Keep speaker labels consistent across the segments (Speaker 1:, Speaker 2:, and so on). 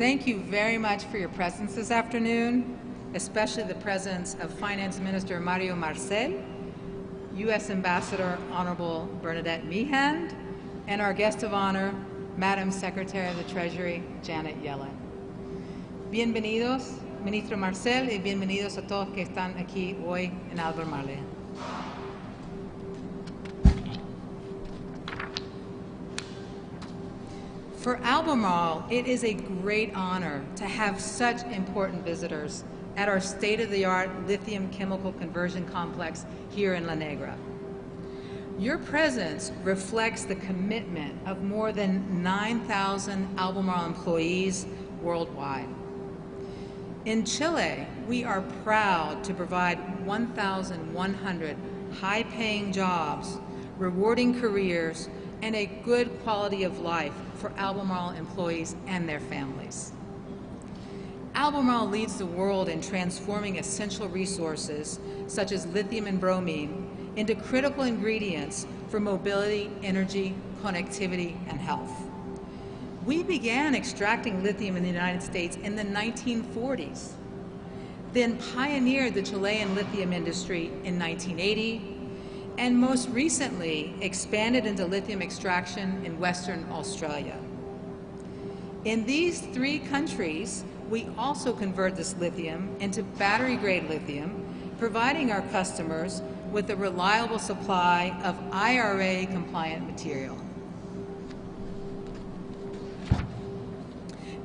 Speaker 1: Thank you very much for your presence this afternoon, especially the presence of Finance Minister Mario Marcel, U.S. Ambassador Honorable Bernadette Meehan, and our guest of honor, Madam Secretary of the Treasury, Janet Yellen. Bienvenidos, Ministro Marcel, y bienvenidos a todos que están aquí hoy en Albemarle. For Albemarle, it is a great honor to have such important visitors at our state-of-the-art lithium chemical conversion complex here in La Negra. Your presence reflects the commitment of more than 9,000 Albemarle employees worldwide. In Chile, we are proud to provide 1,100 high-paying jobs, rewarding careers, and a good quality of life for Albemarle employees and their families. Albemarle leads the world in transforming essential resources, such as lithium and bromine, into critical ingredients for mobility, energy, connectivity, and health. We began extracting lithium in the United States in the 1940s, then pioneered the Chilean lithium industry in 1980, and most recently expanded into lithium extraction in Western Australia. In these 3 countries, we also convert this lithium into battery-grade lithium, providing our customers with a reliable supply of IRA-compliant material.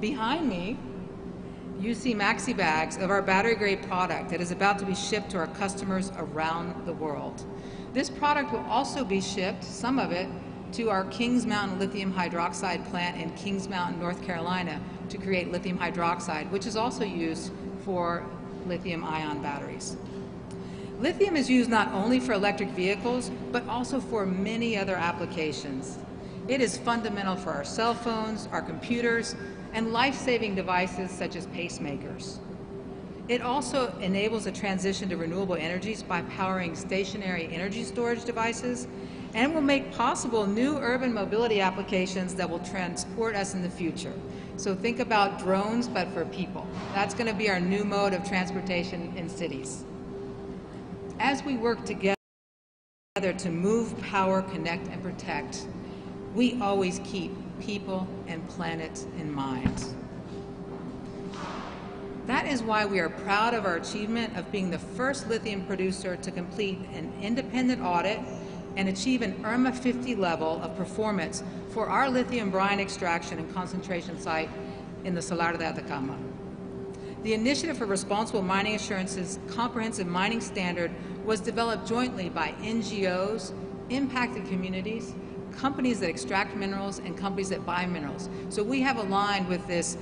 Speaker 1: Behind me, you see maxi bags of our battery-grade product that is about to be shipped to our customers around the world. This product will also be shipped, some of it, to our Kings Mountain lithium hydroxide plant in Kings Mountain, North Carolina, to create lithium hydroxide, which is also used for lithium-ion batteries. Lithium is used not only for electric vehicles, but also for many other applications. It is fundamental for our cell phones, our computers, and life-saving devices such as pacemakers. It also enables a transition to renewable energies by powering stationary energy storage devices, and will make possible new urban mobility applications that will transport us in the future. So think about drones, but for people. That's going to be our new mode of transportation in cities. As we work together to move, power, connect, and protect, we always keep people and planet in mind. That is why we are proud of our achievement of being the first lithium producer to complete an independent audit and achieve an IRMA 50 level of performance for our lithium brine extraction and concentration site in the Salar de Atacama. The Initiative for Responsible Mining Assurance's comprehensive mining standard was developed jointly by NGOs, impacted communities, companies that extract minerals, and companies that buy minerals. So we have aligned with this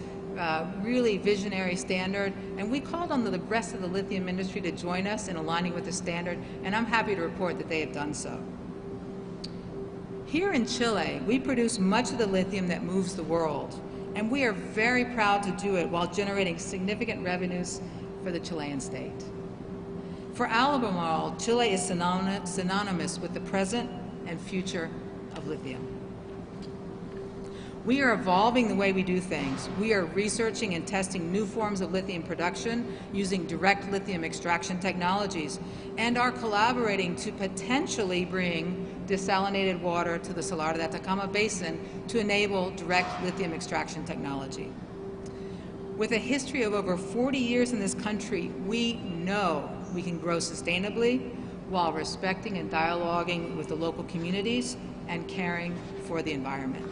Speaker 1: really visionary standard, and we called on the rest of the lithium industry to join us in aligning with the standard, and I'm happy to report that they have done so. Here in Chile, we produce much of the lithium that moves the world, and we are very proud to do it while generating significant revenues for the Chilean state. For Albemarle, Chile is synonymous with the present and future of lithium. We are evolving the way we do things. We are researching and testing new forms of lithium production using direct lithium extraction technologies, and are collaborating to potentially bring desalinated water to the Salar de Atacama Basin to enable direct lithium extraction technology. With a history of over 40 years in this country, we know we can grow sustainably while respecting and dialoguing with the local communities and caring for the environment.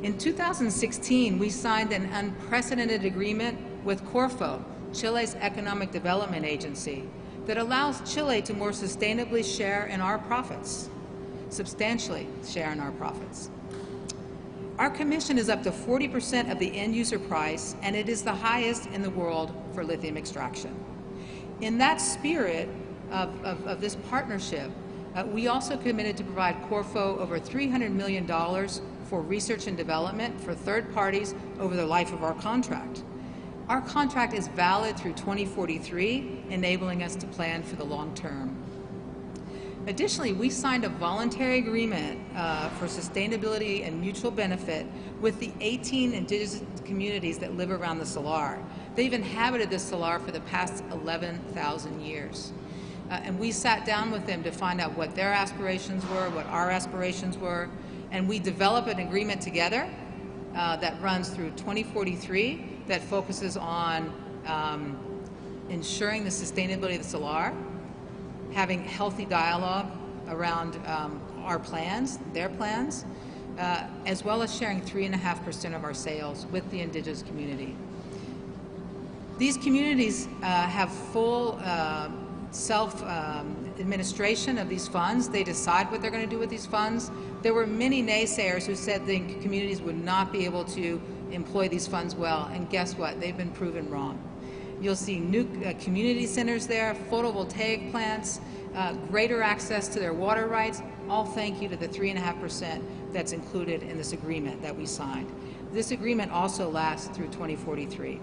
Speaker 1: In 2016, we signed an unprecedented agreement with Corfo, Chile's economic development agency, that allows Chile to more sustainably share in our profits, substantially share in our profits. Our commission is up to 40% of the end-user price, and it is the highest in the world for lithium extraction. In that spirit of this partnership, we also committed to provide Corfo over $300 million for research and development for third parties over the life of our contract. Our contract is valid through 2043, enabling us to plan for the long term. Additionally, we signed a voluntary agreement for sustainability and mutual benefit with the 18 indigenous communities that live around the salar. They've inhabited this salar for the past 11,000 years. And we sat down with them to find out what their aspirations were, what our aspirations were, and we developed an agreement together that runs through 2043 that focuses on ensuring the sustainability of the salar, having healthy dialogue around our plans, their plans, as well as sharing 3.5% of our sales with the indigenous community. These communities have full self-administration of these funds. They decide what they're going to do with these funds. There were many naysayers who said the communities would not be able to employ these funds well, and guess what? They've been proven wrong. You'll see new community centers there, photovoltaic plants, greater access to their water rights, all thank you to the 3.5% that's included in this agreement that we signed. This agreement also lasts through 2043.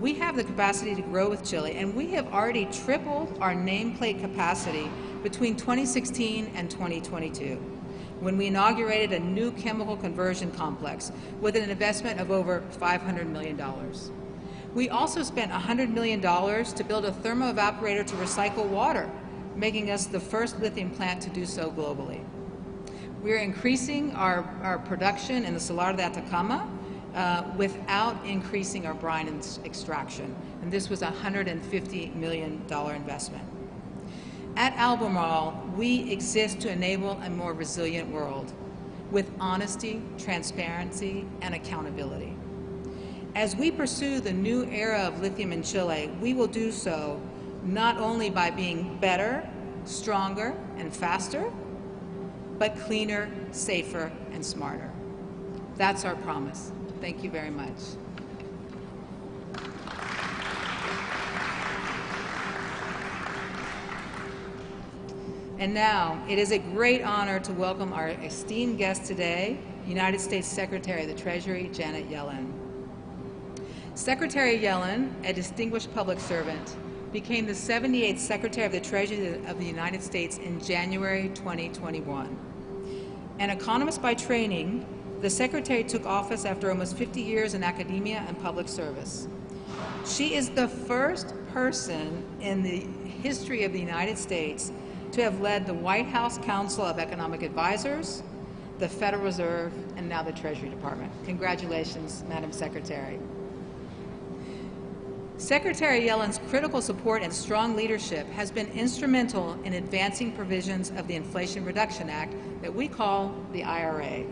Speaker 1: We have the capacity to grow with Chile, and we have already tripled our nameplate capacity between 2016 and 2022, when we inaugurated a new chemical conversion complex with an investment of over $500 million. We also spent $100 million to build a thermoevaporator to recycle water, making us the first lithium plant to do so globally. We're increasing our production in the Salar de Atacama without increasing our brine extraction, and this was a $150 million investment. At Albemarle, we exist to enable a more resilient world with honesty, transparency, and accountability. As we pursue the new era of lithium in Chile, we will do so not only by being better, stronger, and faster, but cleaner, safer, and smarter. That's our promise. Thank you very much. And now, it is a great honor to welcome our esteemed guest today, United States Secretary of the Treasury, Janet Yellen. Secretary Yellen, a distinguished public servant, became the 78th Secretary of the Treasury of the United States in January 2021. An economist by training, the Secretary took office after almost 50 years in academia and public service. She is the first person in the history of the United States to have led the White House Council of Economic Advisors, the Federal Reserve, and now the Treasury Department. Congratulations, Madam Secretary. Secretary Yellen's critical support and strong leadership has been instrumental in advancing provisions of the Inflation Reduction Act that we call the IRA.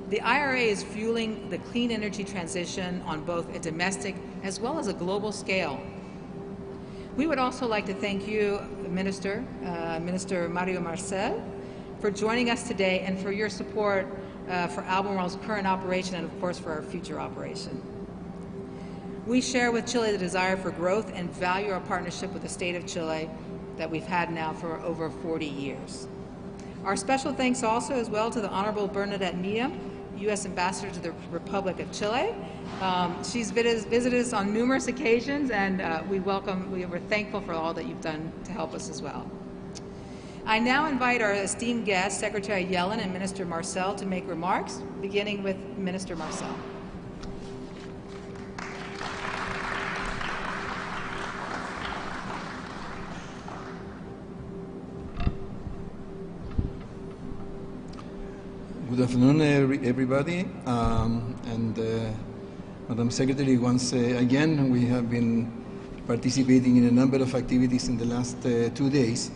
Speaker 1: The IRA is fueling the clean energy transition on both a domestic as well as a global scale. We would also like to thank you, Minister Mario Marcel, for joining us today and for your support for Albemarle's current operation and, of course, for our future operation. We share with Chile the desire for growth and value our partnership with the state of Chile that we've had now for over 40 years. Our special thanks also as well to the Honorable Bernadette Meehan, U.S. Ambassador to the Republic of Chile. She's visited us on numerous occasions, and we're thankful for all that you've done to help us as well. I now invite our esteemed guests, Secretary Yellen and Minister Marcel, to make remarks, beginning with Minister Marcel.
Speaker 2: Good afternoon, everybody. Madam Secretary, once again, we have been participating in a number of activities in the last 2 days.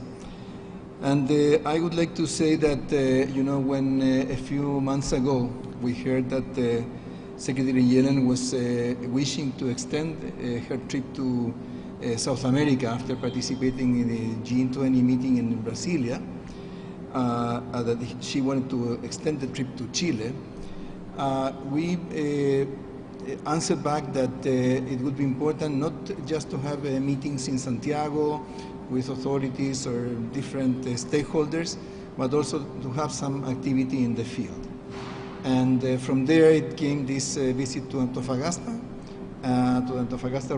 Speaker 2: And I would like to say that, when a few months ago we heard that Secretary Yellen was wishing to extend her trip to South America after participating in the G20 meeting in Brasilia, that she wanted to extend the trip to Chile, we answered back that it would be important not just to have meetings in Santiago with authorities or different stakeholders, but also to have some activity in the field. And from there it came this visit to Antofagasta,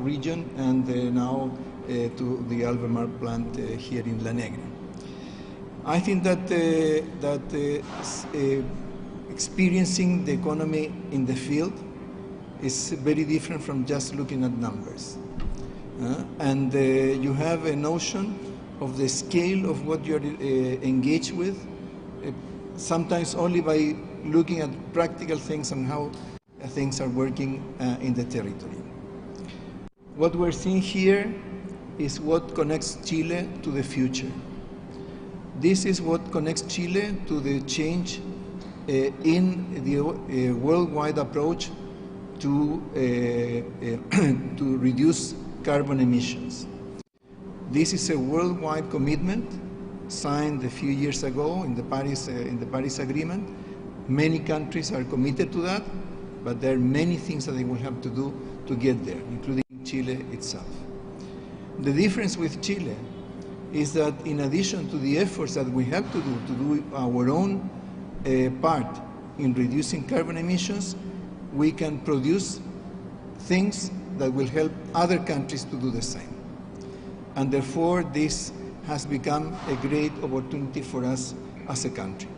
Speaker 2: region, and now to the Albemarle plant here in La Negra. I think that experiencing the economy in the field is very different from just looking at numbers. And you have a notion of the scale of what you're engaged with, sometimes only by looking at practical things and how things are working in the territory. What we're seeing here is what connects Chile to the future. This is what connects Chile to the change in the worldwide approach to reduce carbon emissions. This is a worldwide commitment signed a few years ago in the Paris Agreement. Many countries are committed to that, but there are many things that they will have to do to get there, including Chile itself. The difference with Chile is that in addition to the efforts that we have to do our own part in reducing carbon emissions, we can produce things that will help other countries to do the same. And therefore, this has become a great opportunity for us as a country.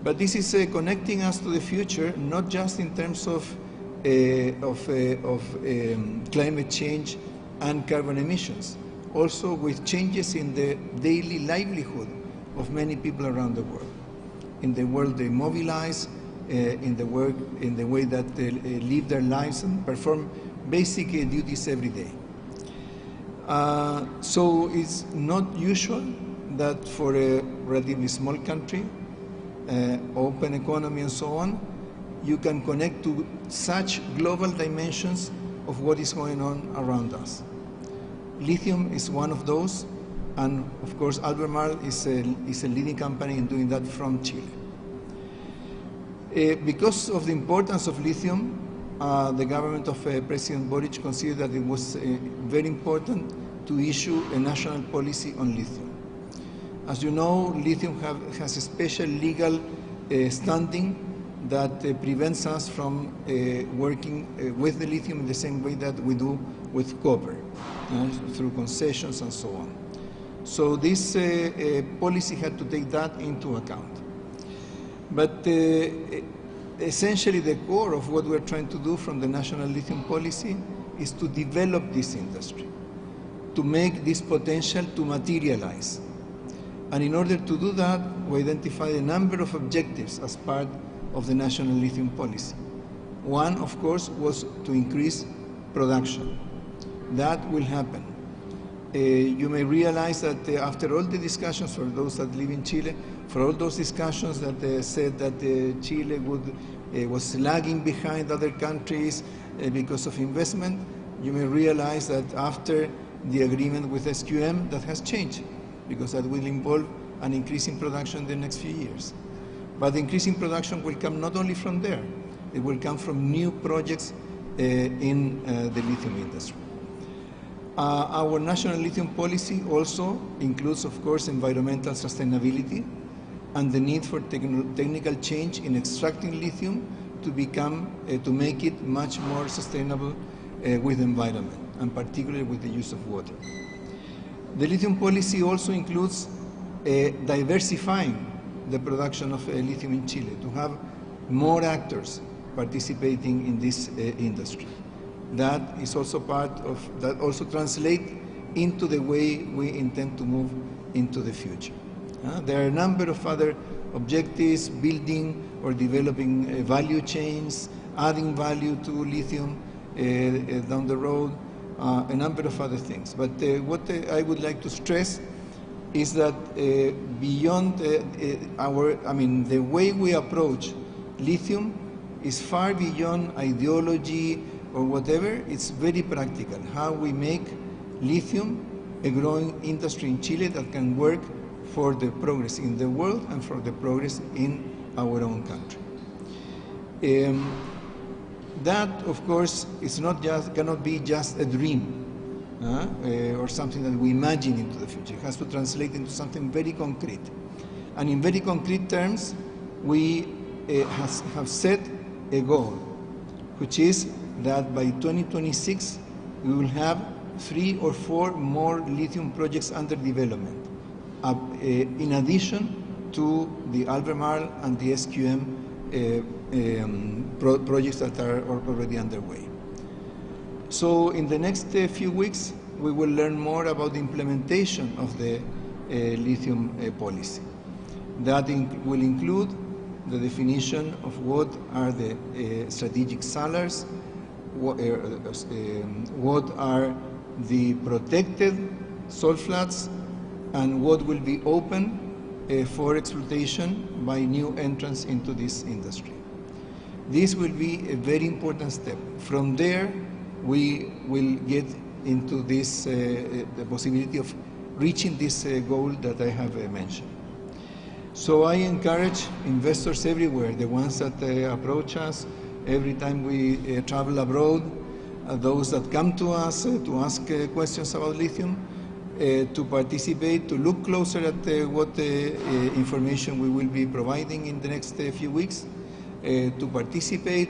Speaker 2: But this is connecting us to the future, not just in terms of climate change and carbon emissions, also with changes in the daily livelihood of many people around the world. In the world they mobilize, in the way that they live their lives and perform basic duties every day. So it's not usual that for a relatively small country, open economy and so on, you can connect to such global dimensions of what is going on around us. Lithium is one of those, and of course Albemarle is a leading company in doing that from Chile. Because of the importance of lithium, the government of President Boric considered that it was very important to issue a national policy on lithium. As you know, lithium has a special legal standing that prevents us from working with the lithium in the same way that we do with copper, through concessions and so on. So this policy had to take that into account. But essentially the core of what we're trying to do from the national lithium policy is to develop this industry, to make this potential to materialize. And in order to do that, we identified a number of objectives as part of the national lithium policy. One, of course, was to increase production. That will happen. You may realize that after all the discussions, for those that live in Chile, for all those discussions that said that Chile was lagging behind other countries because of investment, you may realize that after the agreement with SQM, that has changed, because that will involve an increase in production in the next few years. But the increase in production will come not only from there, it will come from new projects in the lithium industry. Our national lithium policy also includes, of course, environmental sustainability and the need for technical change in extracting lithium to make it much more sustainable with the environment, and particularly with the use of water. The lithium policy also includes diversifying the production of lithium in Chile, to have more actors participating in this industry. That is also part of, that also translates into the way we intend to move into the future. There are a number of other objectives, building or developing value chains, adding value to lithium down the road, a number of other things. But what I would like to stress is that beyond the way we approach lithium is far beyond ideology or whatever. It's very practical, how we make lithium a growing industry in Chile that can work for the progress in the world and for the progress in our own country. That, of course, cannot be just a dream or something that we imagine into the future. It has to translate into something very concrete. And in very concrete terms, we have set a goal, which is that by 2026, we will have 3 or 4 more lithium projects under development, in addition to the Albemarle and the SQM projects that are already underway. So in the next few weeks, we will learn more about the implementation of the lithium policy. That will include the definition of what are the strategic sellers, what are the protected salt flats, and what will be open for exploitation by new entrants into this industry. This will be a very important step. From there, we will get into this, the possibility of reaching this goal that I have mentioned. So I encourage investors everywhere, the ones that approach us every time we travel abroad, those that come to us to ask questions about lithium, to participate, to look closer at what information we will be providing in the next few weeks, to participate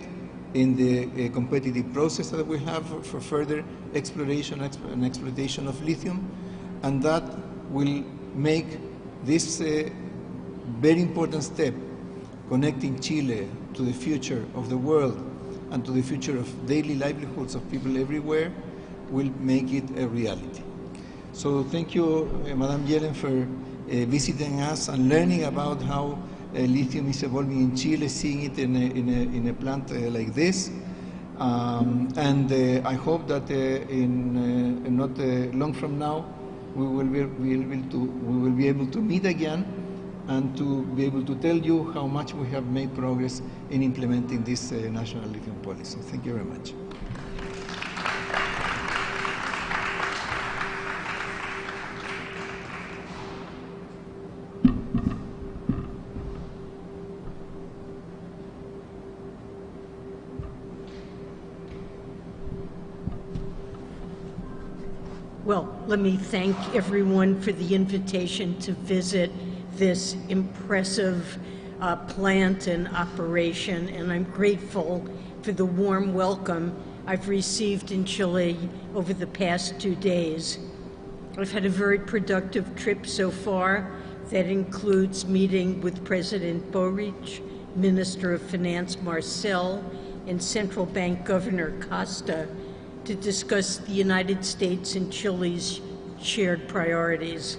Speaker 2: in the competitive process that we have for further exploration and exploitation of lithium, and that will make this very important step connecting Chile to the future of the world and to the future of daily livelihoods of people everywhere, will make it a reality. So thank you, Madam Yellen, for visiting us and learning about how lithium is evolving in Chile, seeing it in a plant like this. I hope that in not long from now, we will be able to meet again and to be able to tell you how much we have made progress in implementing this national lithium policy. Thank you very much.
Speaker 3: Well, let me thank everyone for the invitation to visit this impressive plant and operation, and I'm grateful for the warm welcome I've received in Chile over the past 2 days. I've had a very productive trip so far that includes meeting with President Boric, Minister of Finance Marcel, and Central Bank Governor Costa to discuss the United States and Chile's shared priorities.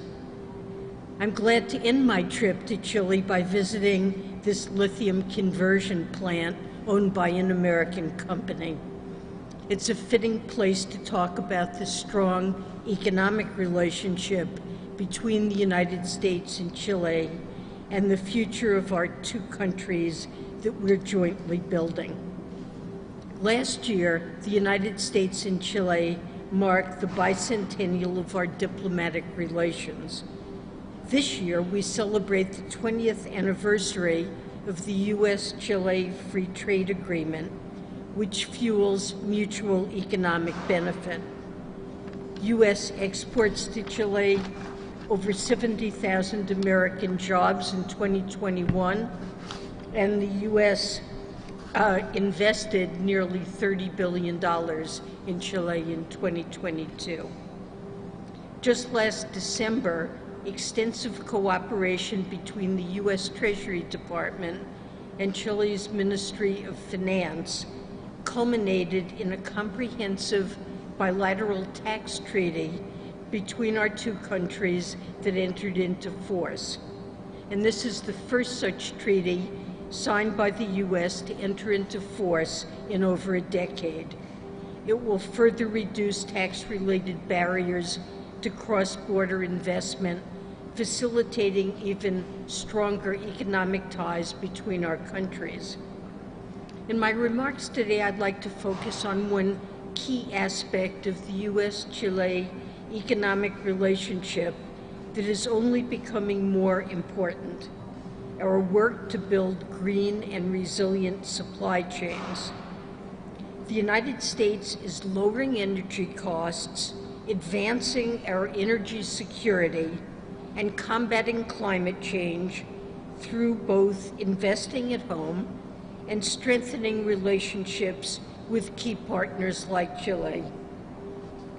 Speaker 3: I'm glad to end my trip to Chile by visiting this lithium conversion plant owned by an American company. It's a fitting place to talk about the strong economic relationship between the United States and Chile and the future of our two countries that we're jointly building. Last year, the United States and Chile marked the bicentennial of our diplomatic relations. This year, we celebrate the 20th anniversary of the US-Chile Free Trade Agreement, which fuels mutual economic benefit. US exports to Chile over 70,000 American jobs in 2021, and the US invested nearly $30 billion in Chile in 2022. Just last December, extensive cooperation between the US Treasury Department and Chile's Ministry of Finance culminated in a comprehensive bilateral tax treaty between our two countries that entered into force. And this is the first such treaty signed by the US to enter into force in over a decade. It will further reduce tax-related barriers to cross-border investment, facilitating even stronger economic ties between our countries. In my remarks today, I'd like to focus on one key aspect of the US-Chile economic relationship that is only becoming more important: our work to build green and resilient supply chains. The United States is lowering energy costs, advancing our energy security, and combating climate change through both investing at home and strengthening relationships with key partners like Chile.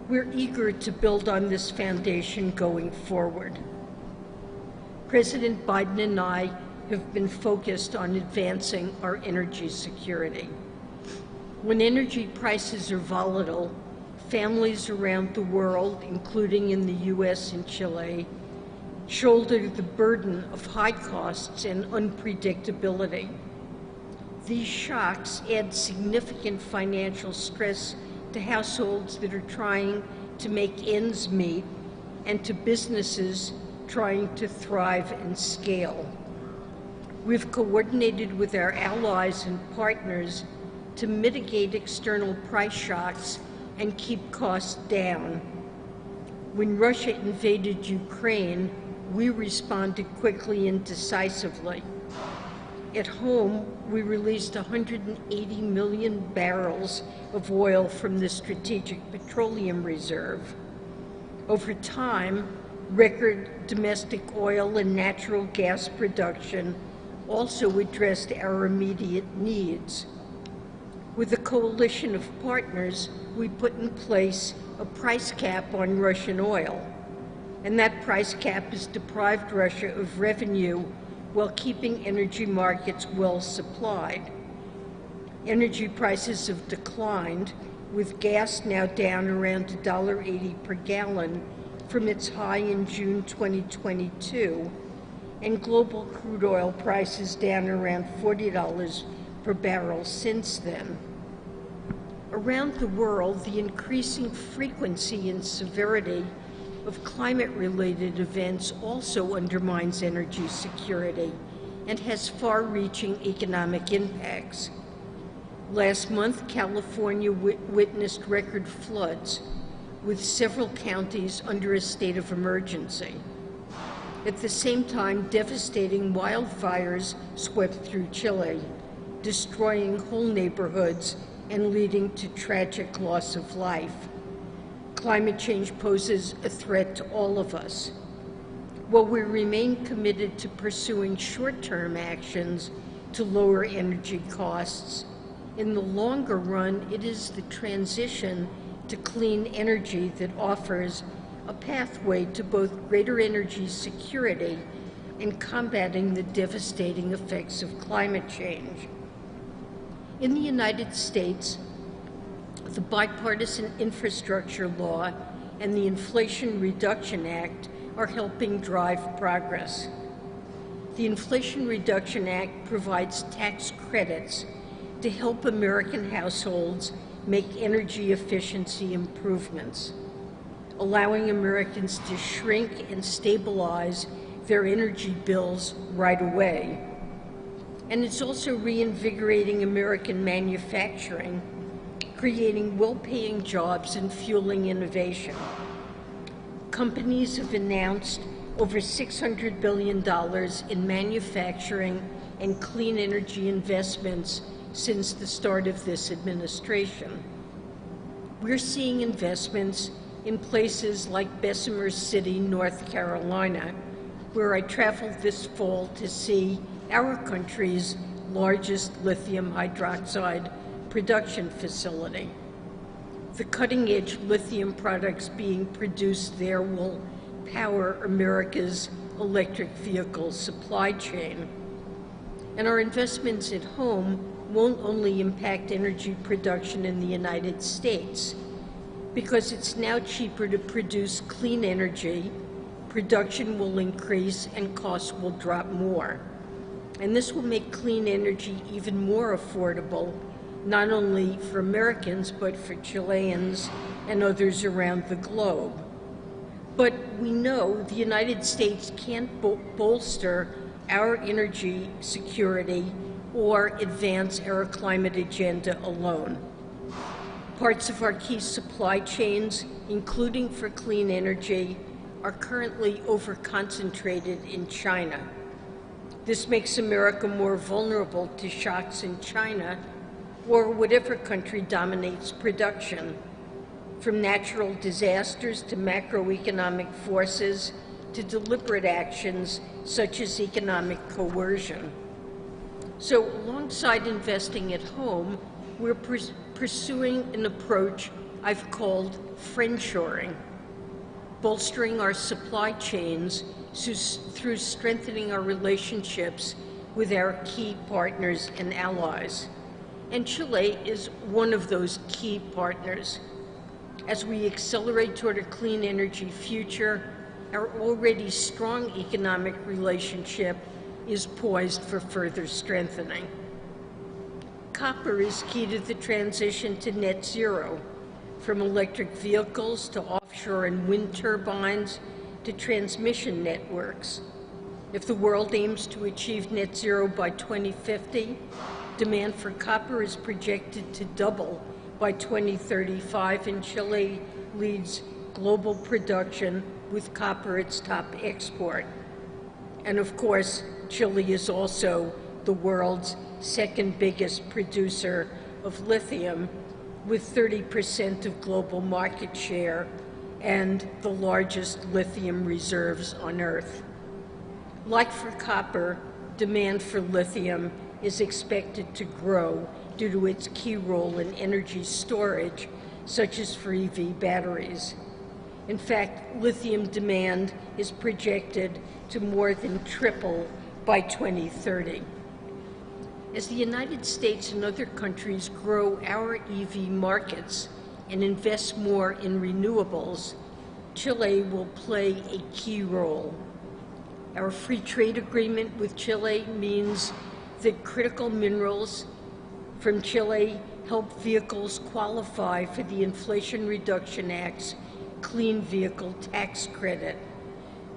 Speaker 3: We're eager to build on this foundation going forward. President Biden and I have been focused on advancing our energy security. When energy prices are volatile, families around the world, including in the US and Chile, shoulder the burden of high costs and unpredictability. These shocks add significant financial stress to households that are trying to make ends meet and to businesses trying to thrive and scale. We've coordinated with our allies and partners to mitigate external price shocks and keep costs down. When Russia invaded Ukraine, we responded quickly and decisively. At home, we released 180 million barrels of oil from the Strategic Petroleum Reserve. Over time, record domestic oil and natural gas production also addressed our immediate needs. With a coalition of partners, we put in place a price cap on Russian oil, and that price cap has deprived Russia of revenue while keeping energy markets well supplied. Energy prices have declined, with gas now down around $1.80 per gallon from its high in June 2022, and global crude oil prices down around $40 per barrel since then. Around the world, the increasing frequency and severity of climate-related events also undermines energy security and has far-reaching economic impacts. Last month, California witnessed record floods, with several counties under a state of emergency. At the same time, devastating wildfires swept through Chile, destroying whole neighborhoods and leading to tragic loss of life. Climate change poses a threat to all of us. While we remain committed to pursuing short-term actions to lower energy costs, in the longer run, it is the transition to clean energy that offers a pathway to both greater energy security and combating the devastating effects of climate change. In the United States, the Bipartisan Infrastructure Law and the Inflation Reduction Act are helping drive progress. The Inflation Reduction Act provides tax credits to help American households make energy efficiency improvements, allowing Americans to shrink and stabilize their energy bills right away. And it's also reinvigorating American manufacturing, creating well-paying jobs and fueling innovation. Companies have announced over $600 billion in manufacturing and clean energy investments since the start of this administration. We're seeing investments in places like Bessemer City, North Carolina, where I traveled this fall to see our country's largest lithium hydroxide production facility. The cutting-edge lithium products being produced there will power America's electric vehicle supply chain. And our investments at home won't only impact energy production in the United States, because it's now cheaper to produce clean energy, production will increase and costs will drop more. And this will make clean energy even more affordable, not only for Americans, but for Chileans and others around the globe. But we know the United States can't bolster our energy security or advance our climate agenda alone. Parts of our key supply chains, including for clean energy, are currently over-concentrated in China. This makes America more vulnerable to shocks in China or whatever country dominates production, from natural disasters to macroeconomic forces to deliberate actions such as economic coercion. So alongside investing at home, we're pursuing an approach I've called friendshoring, bolstering our supply chains through strengthening our relationships with our key partners and allies. And Chile is one of those key partners. As we accelerate toward a clean energy future, our already strong economic relationship is poised for further strengthening. Copper is key to the transition to net zero, from electric vehicles to offshore and wind turbines to transmission networks. If the world aims to achieve net zero by 2050, demand for copper is projected to double by 2035, and Chile leads global production with copper its top export. And of course, Chile is also the world's second biggest producer of lithium, with 30% of global market share and the largest lithium reserves on Earth. Like for copper, demand for lithium is expected to grow due to its key role in energy storage, such as for EV batteries. In fact, lithium demand is projected to more than triple by 2030. As the United States and other countries grow our EV markets and invest more in renewables, Chile will play a key role. Our free trade agreement with Chile means that critical minerals from Chile help vehicles qualify for the Inflation Reduction Act's Clean Vehicle Tax Credit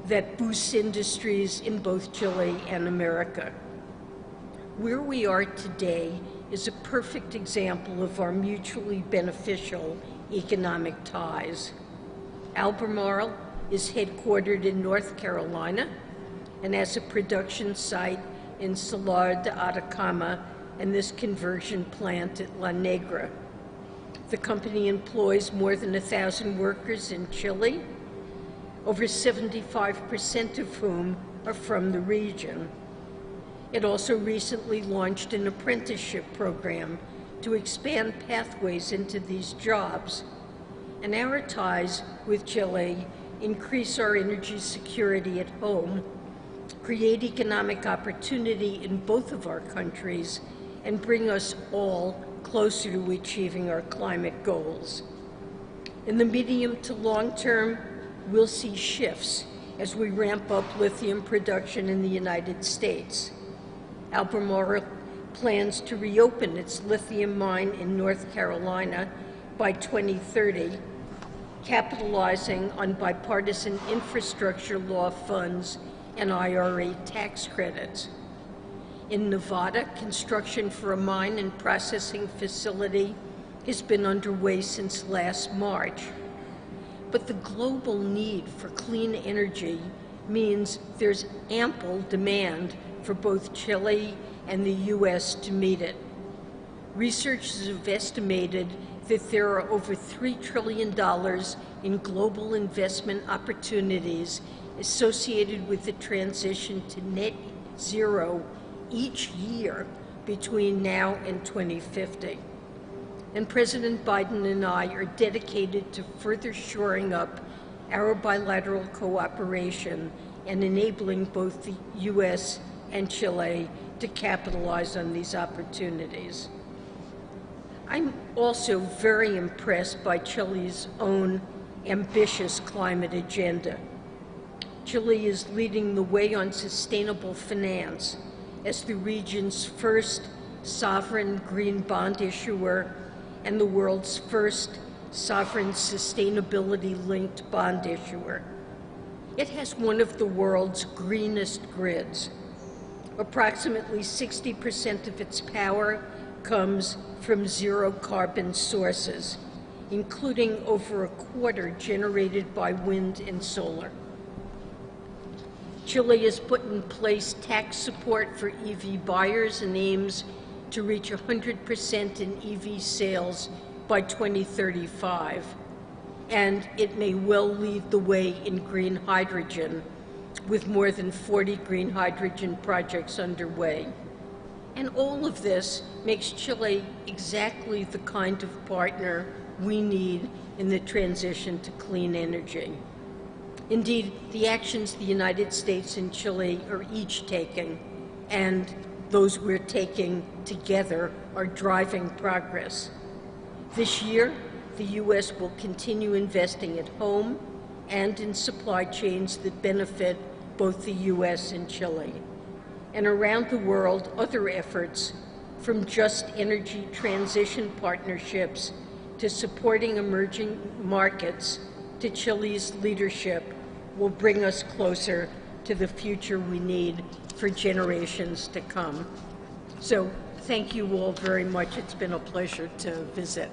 Speaker 3: that boosts industries in both Chile and America. Where we are today is a perfect example of our mutually beneficial economic ties. Albemarle is headquartered in North Carolina and has a production site in Salar de Atacama and this conversion plant at La Negra. The company employs more than 1,000 workers in Chile, over 75% of whom are from the region. It also recently launched an apprenticeship program to expand pathways into these jobs. And our ties with Chile increase our energy security at home, create economic opportunity in both of our countries, and bring us all closer to achieving our climate goals. In the medium to long term, we'll see shifts as we ramp up lithium production in the United States. Albemarle plans to reopen its lithium mine in North Carolina by 2030, capitalizing on bipartisan infrastructure law funds and IRA tax credits. In Nevada, construction for a mine and processing facility has been underway since last March. But the global need for clean energy means there's ample demand for both Chile and the US to meet it. Researchers have estimated that there are over $3 trillion in global investment opportunities associated with the transition to net zero each year between now and 2050. And President Biden and I are dedicated to further shoring up our bilateral cooperation and enabling both the US and Chile to capitalize on these opportunities. I'm also very impressed by Chile's own ambitious climate agenda. Chile is leading the way on sustainable finance as the region's first sovereign green bond issuer and the world's first sovereign sustainability-linked bond issuer. It has one of the world's greenest grids. Approximately 60% of its power comes from zero-carbon sources, including over a quarter generated by wind and solar. Chile has put in place tax support for EV buyers and aims to reach 100% in EV sales by 2035. And it may well lead the way in green hydrogen, with more than 40 green hydrogen projects underway. And all of this makes Chile exactly the kind of partner we need in the transition to clean energy. Indeed, the actions the United States and Chile are each taking, and those we're taking together, are driving progress. This year, the U.S. will continue investing at home and in supply chains that benefit both the U.S. and Chile. And around the world, other efforts, from just energy transition partnerships to supporting emerging markets to Chile's leadership, will bring us closer to the future we need for generations to come. So thank you all very much. It's been a pleasure to visit.